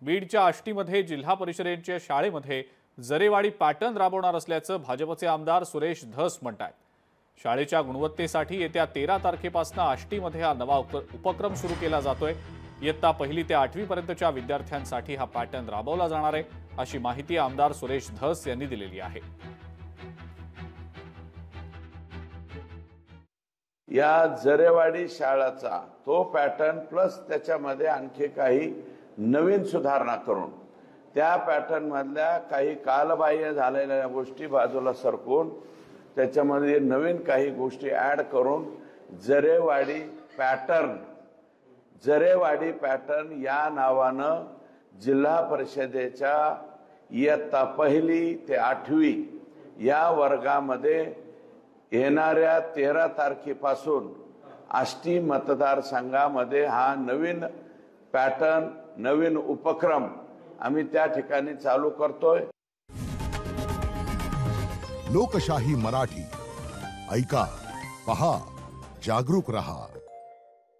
बीडच्या आष्टीमध्ये जिल्हा परिषदेच्या शाळेमध्ये जरेवाडी पॅटर्न राबवणार असल्याचं भाजपचे आमदार सुरेश धस म्हणतात। शाळेच्या गुणवत्तेसाठी येत्या 13 तारखेपासून आष्टीमध्ये हा नवा उपक्रम सुरू केला जातोय। इयत्ता 1ली ते 8वी पर्यंतच्या विद्यार्थ्यांसाठी हा पॅटर्न राबवला जाणार आहे, अशी माहिती आमदार सुरेश धस यांनी दिलेली आहे। या जरेवाडी शाळेचा तो पॅटर्न प्लस त्याच्यामध्ये आणखी काही नवीन सुधारणा करून त्या पॅटर्न मधल्या काही कालबाह्य झालेल्या गोष्टी बाजूला सरकवून त्याच्यामध्ये नवीन काही गोष्टी ऍड करून जरेवाडी पॅटर्न या नावानं जिल्हा परिषदेच्या इयत्ता 1ली ते 8वी या वर्गामध्ये येणाऱ्या 13 तारखेपासून आष्टी मतदारसंघामध्ये हा नवीन पॅटर्न नवीन उपक्रम आम्ही त्या ठिकाणी चालू करतोय। लोकशाही मराठी ऐका, पहा, जागरूक रहा।